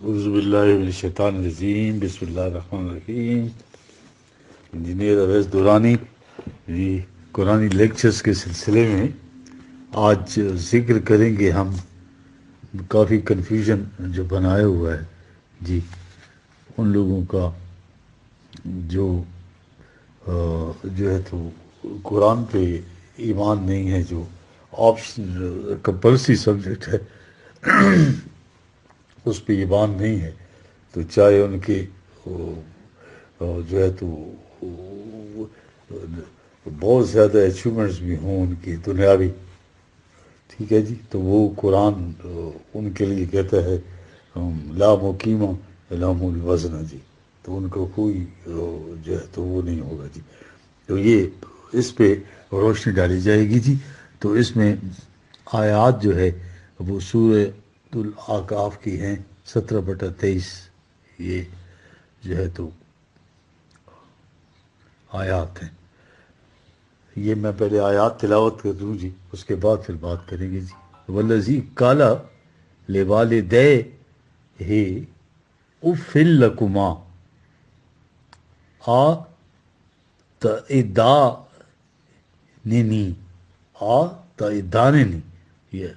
اعوذ باللہ من الشیطان الرجیم، بسم اللہ الرحمن الرحیم۔ انجینئر اویس دورانی جی قرآنی لیکچرز کے سلسلے میں آج ذکر کریں گے ہم کافی کنفیوژن جو بنایا ہوا ہے جی ان لوگوں کا جو ہے تو قرآن پہ ایمان نہیں ہے، جو آپشن کمپلسری سبجیکٹ ہے اس پہ ایمان نہیں ہے، تو چاہے ان کے جو ہے تو بہت زیادہ اچیومنٹس بھی ہوں ان کی دنیاوی، ٹھیک ہے جی، تو وہ قرآن ان کے لیے کہتا ہے لا مقیمہ لہم الوزن جی، تو ان کو کوئی جو ہے تو وہ نہیں ہوگا جی۔ تو یہ اس پہ روشنی ڈالی جائے گی جی۔ تو اس میں آیات جو ہے وہ سورہ الاعراف کی ہیں 17/23، یہ جو ہے تو آیات ہیں۔ یہ میں پہلے آیات تلاوت کر دوں جی، اس کے بعد پھر بات کریں گے جی۔ والذی قال لوالدیہ اف لکما تعداننی، یہ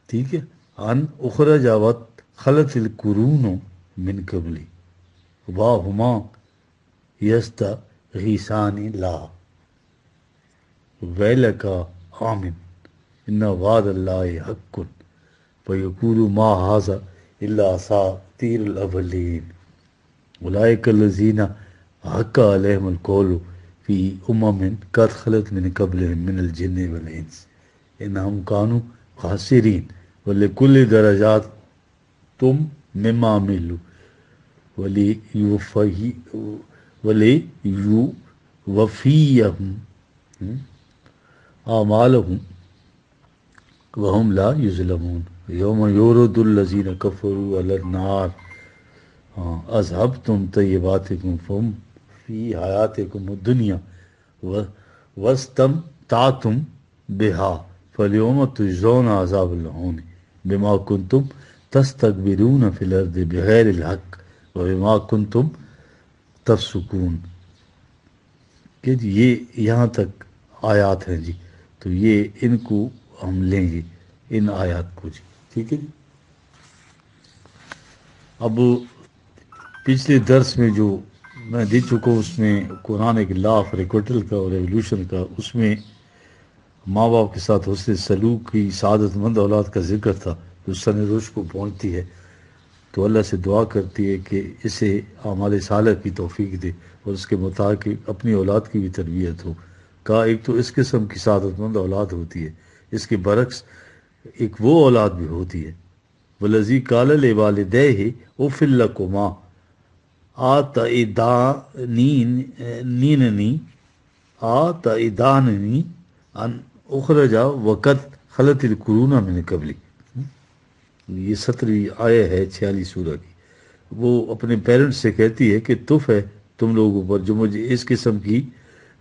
ٹھیک ہے، ان اخرج وقت خلت القرون من قبلی واہما یستغیثان لا ویلک آمن ان وعد اللہ حق فیقول ما ھذا الا اساطیر الاولین اولئک الذین حق علیہم القول فی قد خلت من قبلہم من الجن والانس انہم کانوا خاسرین ولکل درجات تم مما عملوا ولیوفیہم اعمالہم وہم لا یظلمون یوم یورد الذین کفروا علی النار اذہبتم طیباتکم فہم فی حیاتکم الدنیا واستمتعتم بہا فالیوم تجزون عذاب الہون بما کنتم تستکبرون فی الارض بغیر الحق وبما کنتم تفسقون۔ کہ جی یہ یہاں تک آیات ہیں جی، تو یہ ان کو ہم لیں گے، ان آیات کو جی، ٹھیک ہے جی۔ اب پچھلے درس میں جو میں دے چکا ہوں اس میں قرآن ایک لا آف ریکوٹل کا اور ایولیوشن کا، اس میں ماں باپ کے ساتھ حسن سلوک کی سعادت مند اولاد کا ذکر تھا جو سن رشد کو پہنچتی ہے، تو اللہ سے دعا کرتی ہے کہ اسے اعمال صالح کی توفیق دے اور اس کے مطابق اپنی اولاد کی بھی تربیت ہو۔ کہا ایک تو اس قسم کی سعادت مند اولاد ہوتی ہے، اس کے برعکس ایک وہ اولاد بھی ہوتی ہے والذی قال لوالدیہ اف لکما تعداننی ان اخرج وقت خلت القرون من قبلی، یہ 17ویں آیہ ہے 46 سورہ کی۔ وہ اپنے پیرنٹس سے کہتی ہے کہ تف ہے تم لوگوں پر جو مجھے اس قسم کی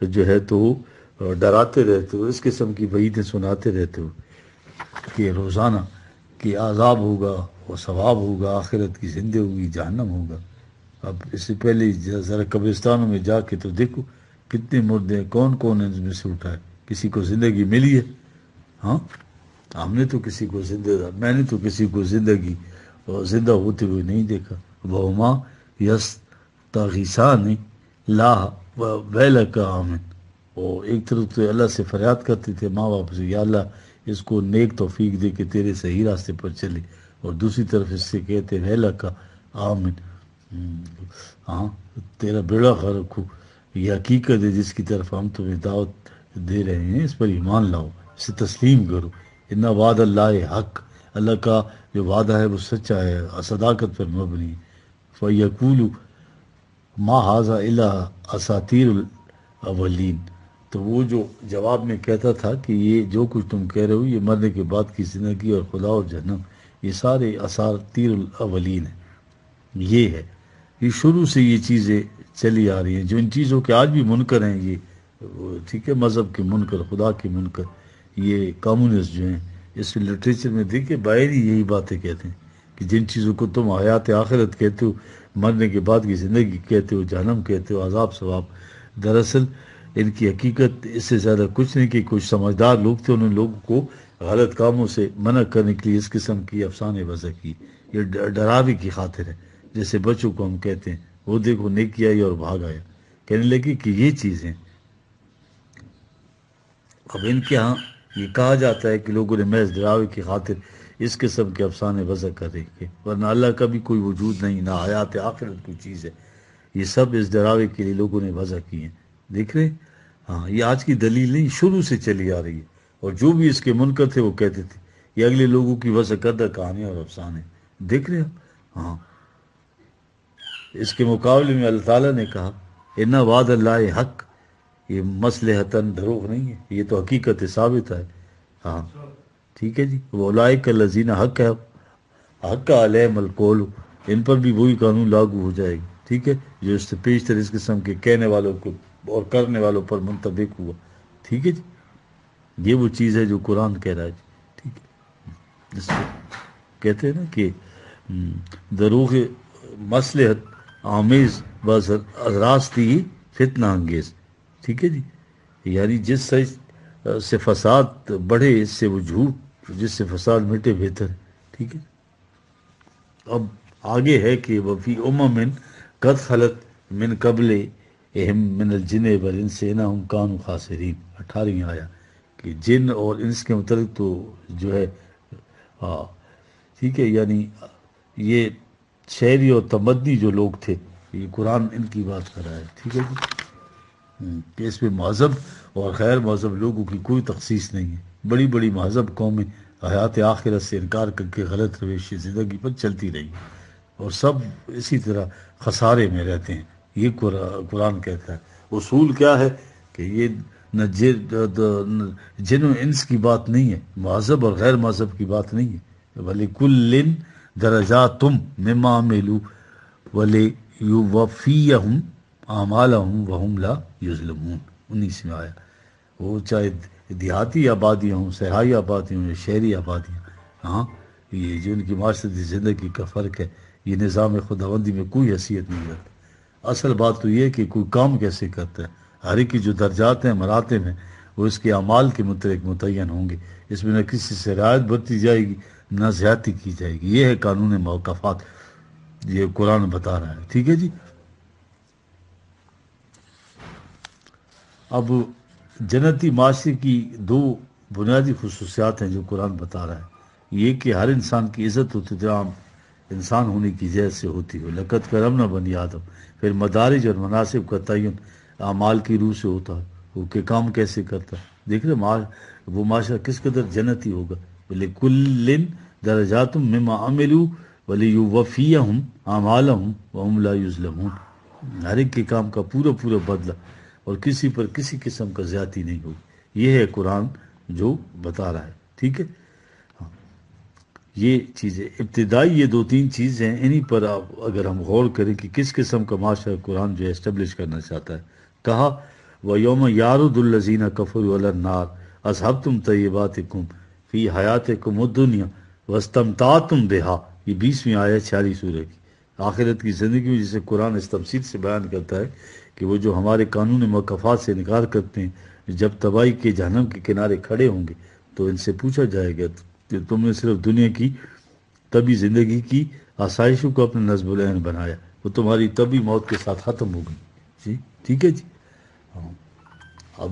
جو ہے تو ڈراتے رہتے ہو، اس قسم کی وعیدیں سناتے رہتے ہو کہ روزانہ کہ عذاب ہوگا اور ثواب ہوگا، آخرت کی زندگی ہوگی، جہنم ہوگا۔ اب اس سے پہلے ذرا قبرستانوں میں جا کے تو دیکھو کتنے مردے ہیں، کون کون ان میں سے اٹھا ہے، کسی کو زندگی ملی ہے؟ ہاں، ہم نے تو کسی کو میں نے تو کسی کو زندہ ہوتے ہوئے نہیں دیکھا۔ وہما یستغیثان لا ویلک آمن، اور ایک طرف تو اللہ سے فریاد کرتے تھے ماں باپ سے، یا اللہ اس کو نیک توفیق دے کہ تیرے صحیح راستے پر چلے، اور دوسری طرف اس سے کہتے ویلک آمن، ہاں تیرا بیڑا غرق ہو، یہ حقیقت ہے جس کی طرف ہم تمہیں دعوت دے رہے ہیں، اس پر ایمان لاؤ، اسے تسلیم کرو۔ ان وعد اللہ حق، اللہ کا جو وعدہ ہے وہ سچا ہے، صداقت پر مبنی ہے۔ فیقول ما ھذا الا اساطیر الاولین، تو وہ جو جواب میں کہتا تھا کہ یہ جو کچھ تم کہہ رہے ہو یہ مرنے کے بعد کی زندگی اور خدا اور جہنم، یہ سارے اساطیر الاولین ہیں، یہ ہے، یہ شروع سے یہ چیزیں چلی آ رہی ہیں جو ان چیزوں کے آج بھی منکر ہیں، یہ ٹھیک ہے، مذہب کے منکر، خدا کے منکر، یہ کمیونسٹ جو ہیں، اس لٹریچر میں دیکھیں باہر ہی یہی باتیں کہتے ہیں کہ جن چیزوں کو تم حیات آخرت کہتے ہو، مرنے کے بعد کی زندگی کہتے ہو، جہنم کہتے ہو، عذاب ثواب، دراصل ان کی حقیقت اس سے زیادہ کچھ نہیں کہ کچھ سمجھدار لوگ تھے، انہوں نے لوگوں کو غلط کاموں سے منع کرنے کے لیے اس قسم کی افسانے وضع کی. یہ ڈراوے کی خاطر ہے. جیسے بچوں کو ہم کہتے ہیں وہ دیکھو نیکی آئی اور بھاگ آیا، کہنے لگے کہ یہ چیزیں. اب ان کے ہاں یہ کہا جاتا ہے کہ لوگوں نے محض ڈراوے کی خاطر اس قسم کے افسانے وضع کر رکھے، ورنہ اللہ کا بھی کوئی وجود نہیں، نہ حیات آخرت کوئی چیز ہے. یہ سب اس ڈراوے کے لیے لوگوں نے وضع کی ہیں. دیکھ رہے ہیں؟ ہاں، یہ آج کی دلیل نہیں، شروع سے چلی آ رہی ہے. اور جو بھی اس کے منکر تھے وہ کہتے تھے یہ اگلے لوگوں کی وضع کردہ کہانیاں اور افسانے. دیکھ رہے ہیں؟ ہاں، اس کے مقابلے میں اللہ تعالیٰ نے کہا ان وعد اللہ حق، یہ مصلحتاً دروغ نہیں ہے، یہ تو حقیقت ثابت ہے. ہاں ٹھیک ہے جی. وہ اولئک الذین حق ہے، حق علیہم القول، ان پر بھی وہی قانون لاگو ہو جائے گی. ٹھیک ہے، جو اس سے پیشتر اس قسم کے کہنے والوں کو اور کرنے والوں پر منطبق ہوا. ٹھیک ہے جی. یہ وہ چیز ہے جو قرآن کہہ رہا ہے جی. ٹھیک ہے، جس کو کہتے ہیں نا کہ دروغ مصلحت آمیز بس راستی فتنہ انگیز. ٹھیک ہے جی. یعنی جس سے فساد بڑھے اس سے وہ جھوٹ، جس سے فساد مٹے بہتر ہے. ٹھیک ہے. اب آگے ہے کہ وفی امم قد خلت من قبل اہم من الجن والانس انہم کانوا خاسرین. 18 آیا کہ جن اور انس کے متعلق تو جو ہے ٹھیک ہے، یعنی یہ شہری اور تمدنی جو لوگ تھے، یہ قرآن ان کی بات کر رہا ہے. ٹھیک ہے جی. کہ اس میں مہذب اور غیر مہذب لوگوں کی کوئی تخصیص نہیں ہے. بڑی بڑی مہذب قومیں حیات آخرت سے انکار کر کے غلط روش زندگی پر چلتی رہی اور سب اسی طرح خسارے میں رہتے ہیں. یہ قرآن کہتا ہے. اصول کیا ہے کہ یہ نہ جن و انس کی بات نہیں ہے، مہذب اور غیر مہذب کی بات نہیں ہے. وَلِكُلٍّ دَرَجَاتٌ مِّمَّا عَمِلُوا وَلِيُوَفِّيَهُمْ أَعْمَالَهُمْ وَهُمْ لَا يُظْلَمُونَ. 19 میں آیا. وہ چاہے دیہاتی آبادیاں ہوں، صحرائی آبادیاں ہوں یا شہری آبادیاں. ہاں، یہ جو ان کی معاشرتی زندگی کا فرق ہے، یہ نظام خداوندی میں کوئی حیثیت نہیں رکھتا. اصل بات تو یہ ہے کہ کوئی کام کیسے کرتا ہے. ہر ایک کی جو درجات ہیں، مراتب ہیں، وہ اس کے اعمال کے متعلق متعین ہوں گے. اس میں نہ کسی سے رعایت برتی جائے گی نہ زیادتی کی جائے گی. یہ ہے قانون موقفات، یہ قرآن بتا رہا ہے. ٹھیک ہے جی. اب جنتی معاشرے کی 2 بنیادی خصوصیات ہیں جو قرآن بتا رہا ہے. یہ کہ ہر انسان کی عزت و احترام انسان ہونے کی جہت سے ہوتی ہو. لقد کرمنا بنی آدم. پھر مدارج اور مناسب کا تعین اعمال کی روح سے ہوتا ہے، وہ کہ کام کیسے کرتا ہے. دیکھ رہے وہ معاشرہ کس قدر جنتی ہوگا. لِكُلٍّ دَرَجَاتٌ مِّمَّا عَمِلُوا وَلِيُوَفِّيَهُمْ أَعْمَالَهُمْ وَهُمْ لَا يُظْلَمُونَ. ہر ایک کے کام کا پورا پورا بدلہ اور کسی پر کسی قسم کا زیادتی نہیں ہوگی. یہ ہے قرآن جو بتا رہا ہے. ٹھیک ہے. یہ چیزیں ابتدائی یہ 2-3 چیزیں ہیں، انہی پر اگر ہم غور کریں کہ کس قسم کا معاشرہ قرآن جو ہے اسٹیبلش کرنا چاہتا ہے. کہا وَيَوْمَ يَعْرُضُ الَّذِينَ كَفَرُوا عَلَى النَّارِ أَذْهَبْتُمْ طَيِّبَاتِكُمْ فِي حَيَاتِكُمُ الدُّنْيَا وَاسْتَمْتَعْتُمْ بِهَا. یہ 20ویں آیت 46 سورہ کی. آخرت کی زندگی میں جسے قرآن اس تفصیل سے بیان کرتا ہے کہ وہ جو ہمارے قانون موقفات سے انکار کرتے ہیں، جب تباہی کے جہنم کے کنارے کھڑے ہوں گے تو ان سے پوچھا جائے گا کہ تم نے صرف دنیا کی طبی زندگی کی آسائشوں کو اپنے نصب العین بنایا، وہ تمہاری طبی موت کے ساتھ ختم ہو گئی. جی ٹھیک ہے جی. ہاں، اب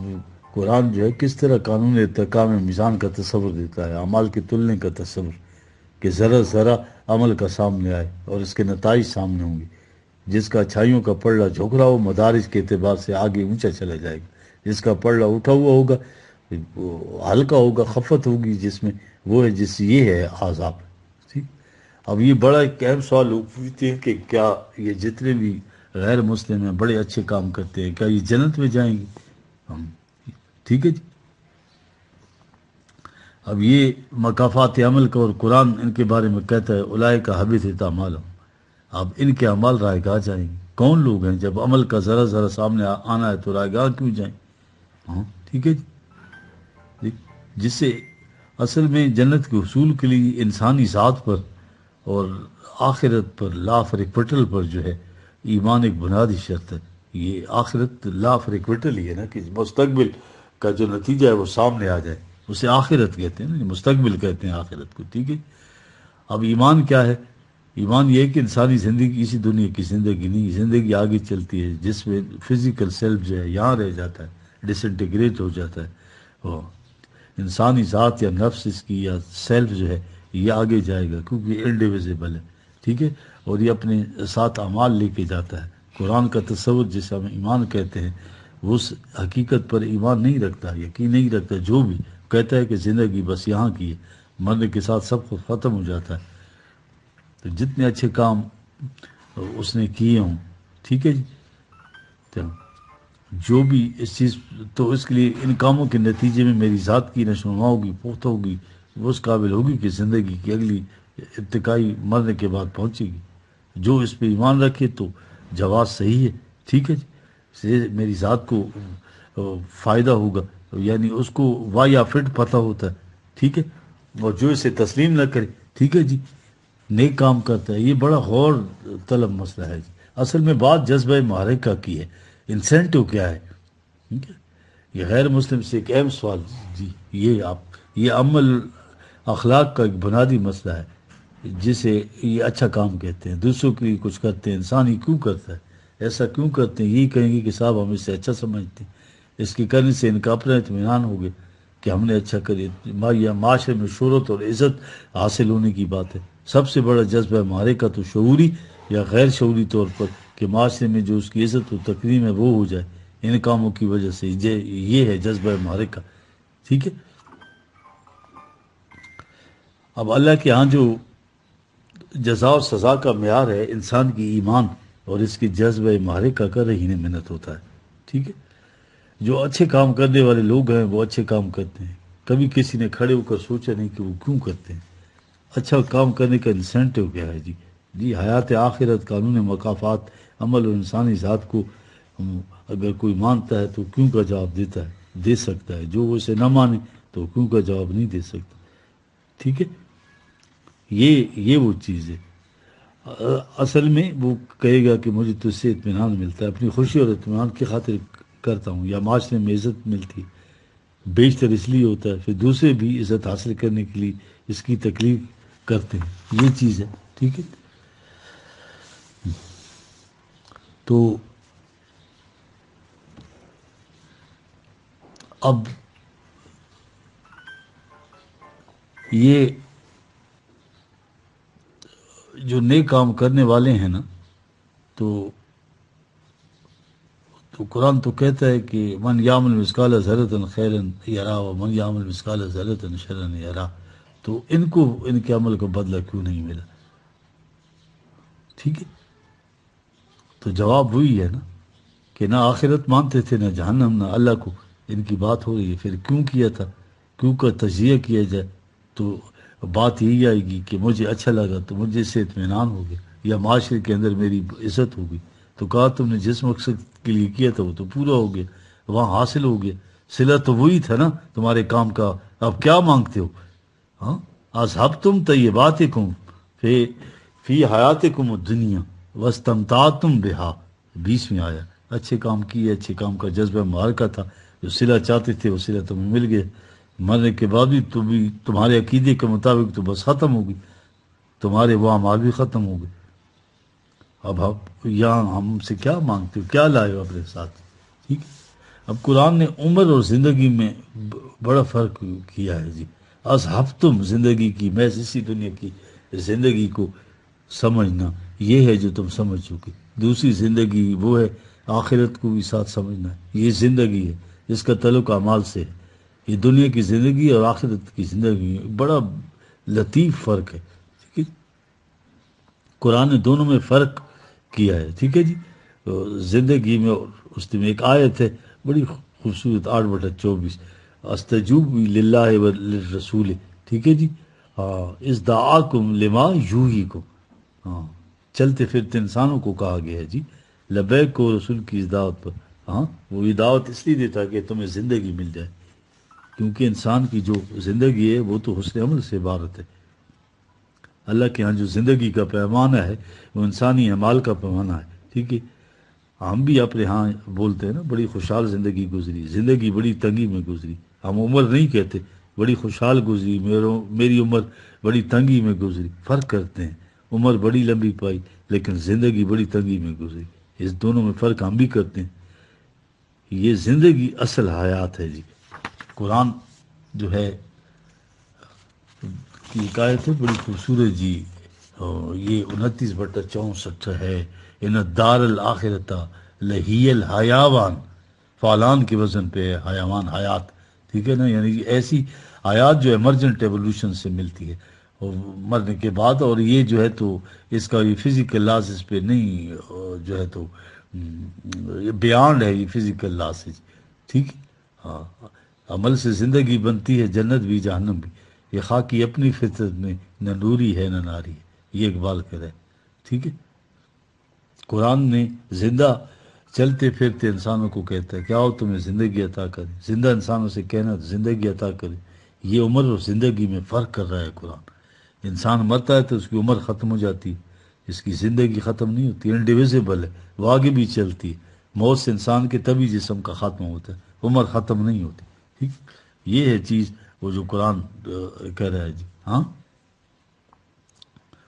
قرآن جو ہے کس طرح قانون ارتقاء میں میزان کا تصور دیتا ہے، اعمال کے تلنے کا تصور، کہ ذرا ذرا عمل کا سامنے آئے اور اس کے نتائج سامنے ہوں گے. جس کا اچھائیوں کا پلڑا جھک رہا ہو مدارج کے اعتبار سے آگے اونچا چلا جائے گا، جس کا پلڑا اٹھا ہوا ہوگا وہ ہلکا ہوگا، خفت ہوگی جس میں، وہ ہے جس یہ ہے عذاب. ٹھیک. اب یہ بڑا ایک اہم سوال لوگ پوچھتے ہیں کہ کیا یہ جتنے بھی غیر مسلم ہیں بڑے اچھے کام کرتے ہیں، کیا یہ جنت میں جائیں گے؟ ٹھیک ہے جی. اب یہ مقافات عمل کا اور قرآن ان کے بارے میں کہتا ہے اولئک حبطت اعمالہم. اب ان کے عمل رائے گاہ جائیں گے. کون لوگ ہیں؟ جب عمل کا ذرا ذرا سامنے آنا ہے تو رائے گاہ کیوں جائیں؟ ہاں ٹھیک ہے جی. جس سے اصل میں جنت کے حصول کے لیے انسانی ذات پر اور آخرت پر لا فرقوٹل پر جو ہے ایمان ایک بنیادی شرط ہے. یہ آخرت لا فرقوٹل ہی ہے نا، کہ مستقبل کا جو نتیجہ ہے وہ سامنے آ جائے، اسے آخرت کہتے ہیں نا، مستقبل کہتے ہیں آخرت کو. ٹھیک ہے. اب ایمان کیا ہے؟ ایمان یہ ہے کہ انسانی زندگی اسی دنیا کی زندگی نہیں، زندگی آگے چلتی ہے جس میں فزیکل سیلف جو ہے یہاں رہ جاتا ہے، ڈس انٹیگریٹ ہو جاتا ہے. وہ انسانی ذات یا نفس اس کی یا سیلف جو ہے یہ آگے جائے گا، کیونکہ یہ انڈیویزیبل ہے. ٹھیک ہے. اور یہ اپنے ساتھ اعمال لے کے جاتا ہے. قرآن کا تصور جسے ہم ایمان کہتے ہیں وہ اس حقیقت پر ایمان نہیں رکھتا، یقین نہیں رکھتا. جو بھی کہتا ہے کہ زندگی بس یہاں کی ہے، مرنے کے ساتھ سب کچھ ختم ہو جاتا ہے. تو جتنے اچھے کام اس نے کیے ہوں، ٹھیک ہے جی، تو جو بھی اس چیز، تو اس کے لیے ان کاموں کے نتیجے میں میری ذات کی نشوونما ہوگی، پختہ ہوگی، وہ اس قابل ہوگی کہ زندگی کی اگلی ارتقائی مرنے کے بعد پہنچے گی. جو اس پہ ایمان رکھے تو جواز صحیح ہے. ٹھیک ہے جی. سے میری ذات کو فائدہ ہوگا، یعنی اس کو واہ یا فٹ پتہ ہوتا ہے. ٹھیک ہے. اور جو اسے تسلیم نہ کرے، ٹھیک ہے جی، نیک کام کرتا ہے. یہ بڑا غور طلب مسئلہ ہے جی. اصل میں بات جذبہ محرکہ کی ہے. انسینٹو کیا ہے؟ ٹھیک ہے. یہ غیر مسلم سے ایک اہم سوال جی. یہ عمل اخلاق کا ایک بنیادی مسئلہ ہے، جسے یہ اچھا کام کہتے ہیں. دوسروں کے لیے کچھ کرتے ہیں، انسان ہی کیوں کرتا ہے؟ ایسا کیوں کرتے ہیں؟ یہی کہیں گے کہ صاحب ہم اس سے اچھا سمجھتے ہیں، اس کے کرنے سے ان کا اپنا اطمینان ہو گیا کہ ہم نے اچھا کری. یا معاشرے میں شہرت اور عزت حاصل ہونے کی بات ہے. سب سے بڑا جذبہ ہمارے کا تو شعوری یا غیر شعوری طور پر کہ معاشرے میں جو اس کی عزت و تکریم ہے وہ ہو جائے ان کاموں کی وجہ سے. یہ ہے جذبہ ہمارے کا. ٹھیک ہے. اب اللہ کے ہاں جو جزا اور سزا کا معیار ہے انسان کی ایمان اور اس کی جذبہ محرکہ کا رہین منت ہوتا ہے. ٹھیک ہے. جو اچھے کام کرنے والے لوگ ہیں وہ اچھے کام کرتے ہیں. کبھی کسی نے کھڑے ہو کر سوچا نہیں کہ وہ کیوں کرتے ہیں. اچھا کام کرنے کا انسینٹیو کیا ہے جی؟ حیات آخرت، قانون مکافات، عمل اور انسانی ذات کو اگر کوئی مانتا ہے تو کیوں کا جواب دیتا ہے، دے سکتا ہے. جو وہ اسے نہ مانے تو کیوں کا جواب نہیں دے سکتا. ٹھیک ہے. یہ وہ چیز ہے. اصل میں وہ کہے گا کہ مجھے تجھ سے اطمینان ملتا ہے، اپنی خوشی اور اطمینان کی خاطر کرتا ہوں، یا معاشرے میں عزت ملتی ہے بیشتر اس لیے ہوتا ہے، پھر دوسرے بھی عزت حاصل کرنے کے لیے اس کی تکلیف کرتے ہیں. یہ چیز ہے. ٹھیک ہے. تو اب یہ جو نیک کام کرنے والے ہیں نا، تو قرآن تو کہتا ہے کہ من یعمل مثقال ذرۃ خیرا یرا ومن یعمل مثقال ذرۃ شرا یرا. تو ان کو ان کے عمل کا بدلہ کیوں نہیں ملا؟ ٹھیک ہے. تو جواب وہی ہے نا کہ نہ آخرت مانتے تھے، نہ جہنم، نہ اللہ کو. ان کی بات ہو رہی ہے. پھر کیوں کیا تھا؟ کیوں کا تجزیہ کیا جائے تو بات یہی آئے گی کہ مجھے اچھا لگا تو مجھے اس سے اطمینان ہو گیا، یا معاشرے کے اندر میری عزت ہو گئی. تو کہا تم نے جس مقصد کے لیے کیا تھا وہ تو پورا ہو گیا، وہاں حاصل ہو گیا. صلہ تو وہی تھا نا تمہارے کام کا. اب کیا مانگتے ہو؟ ہاں. اذھبتم طیباتکم فی حیاتکم الدنیا واستمتعتم بہا. 20ویں آیا. اچھے کام کیے، اچھے کام کا جذبہ معرکہ تھا. جو صلہ چاہتے تھے وہ صلہ تمہیں مل گیا. مرنے کے بعد بھی تمہارے عقیدے کے مطابق تو بس ختم ہو گئی، تمہارے وہ اعمال بھی ختم ہو گئے. اب یہاں ہم سے کیا مانگتے ہو؟ کیا لائے ہو اپنے ساتھ؟ ٹھیک ہے. اب قرآن نے عمر اور زندگی میں بڑا فرق کیا ہے جی. اذھبتم زندگی کی، محض اسی دنیا کی زندگی کو سمجھنا، یہ ہے جو تم سمجھ چکے. دوسری زندگی وہ ہے آخرت کو بھی ساتھ سمجھنا. یہ زندگی ہے، اس کا تعلق اعمال سے ہے. یہ دنیا کی زندگی اور آخرت کی زندگی بڑا لطیف فرق ہے. ٹھیک ہے. قرآن نے دونوں میں فرق کیا ہے. ٹھیک ہے جی. زندگی میں اور اس میں ایک آیت ہے بڑی خوبصورت 8/24، استجوب للہ والرسول. ٹھیک ہے جی. ہاں. اس دعاکم لما یوحیکم. ہاں. چلتے پھرتے انسانوں کو کہا گیا ہے جی لبیک کو رسول کی اس دعوت پر. ہاں. وہ یہ دعوت اس لیے دیتا کہ تمہیں زندگی مل جائے، کیونکہ انسان کی جو زندگی ہے وہ تو حسن عمل سے عبارت ہے. اللہ کے ہاں جو زندگی کا پیمانہ ہے وہ انسانی اعمال کا پیمانہ ہے، ٹھیک ہے؟ ہم بھی اپنے ہاں بولتے ہیں نا بڑی خوشحال زندگی گزری، زندگی بڑی تنگی میں گزری، ہم عمر نہیں کہتے بڑی خوشحال گزری، میری عمر بڑی تنگی میں گزری، فرق کرتے ہیں، عمر بڑی لمبی پائی لیکن زندگی بڑی تنگی میں گزری، اس دونوں میں فرق ہم بھی کرتے ہیں۔ یہ زندگی اصل حیات ہے جی۔ قرآن جو ہے کی ایک آیت ہے بڑی خوبصورت جی، اور یہ 29/64 ہے، ان دار الآخرتا لہی الحیاوان، فالان کے وزن پہ ہے حیوان، حیات، ٹھیک ہے نا؟ یعنی ایسی حیات جو ایمرجنٹ ایولیوشن سے ملتی ہے اور مرنے کے بعد، اور یہ جو ہے تو اس کا یہ فزیکل لاز اس پہ نہیں جو ہے تو یہ بیانڈ ہے، یہ فزیکل لاز ہے، ٹھیک ہے؟ ہاں، عمل سے زندگی بنتی ہے، جنت بھی جہنم بھی، یہ خاکی اپنی فطرت میں نہ نوری ہے نہ ناری ہے، یہ اقبال کرے، ٹھیک ہے؟ قرآن نے زندہ چلتے پھرتے انسانوں کو کہتا ہے کہ آؤ تمہیں زندگی عطا کرے، زندہ انسانوں سے کہنا زندگی عطا کرے، یہ عمر اور زندگی میں فرق کر رہا ہے قرآن۔ انسان مرتا ہے تو اس کی عمر ختم ہو جاتی ہے، اس کی زندگی ختم نہیں ہوتی، انڈیویزیبل ہے، وہ آگے بھی چلتی ہے، موت سے انسان کے تبھی جسم کا خاتمہ ہوتا ہے، عمر ختم نہیں ہوتی، ٹھیک؟ یہ ہے چیز وہ جو قرآن کہہ رہا ہے جی، ہاں؟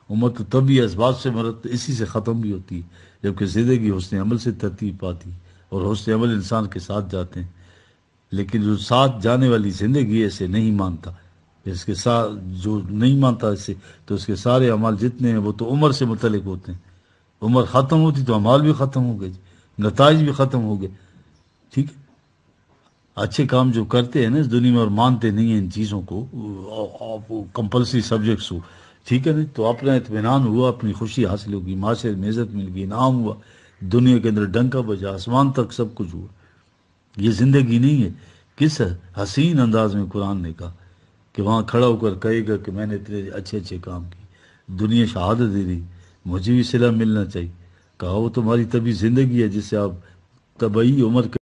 عمر تو تبھی اسباب سے مرد اسی سے ختم بھی ہوتی ہے جبکہ زندگی حسن عمل سے ترتیب پاتی ہے، اور حسن عمل انسان کے ساتھ جاتے ہیں، لیکن جو ساتھ جانے والی زندگی ہے اسے نہیں مانتا، اس کے ساتھ جو نہیں مانتا اسے، تو اس کے سارے اعمال جتنے ہیں وہ تو عمر سے متعلق ہوتے ہیں، عمر ختم ہوتی تو اعمال بھی ختم ہو گئے جی، نتائج بھی ختم ہو گئے، ٹھیک ہے؟ اچھے کام جو کرتے ہیں نا اس دنیا میں اور مانتے نہیں ہیں ان چیزوں کو، کمپلسری سبجیکٹس ہو، ٹھیک ہے نا؟ تو اپنا اطمینان ہوا، اپنی خوشی حاصل ہوگی، معاشرے میں عزت مل گئی، انعام ہوا، دنیا کے اندر ڈنکا بجا، آسمان تک سب کچھ ہوا۔ یہ زندگی نہیں ہے۔ کس حسین انداز میں قرآن نے کہا کہ وہاں کھڑا ہو کر کہے گا کہ میں نے اتنے اچھے اچھے کام کیے، دنیا شہادت دے رہی، مجھے بھی صلہ ملنا چاہیے، کہا وہ تمہاری طبی زندگی ہے جس سے آپ طبعی عمر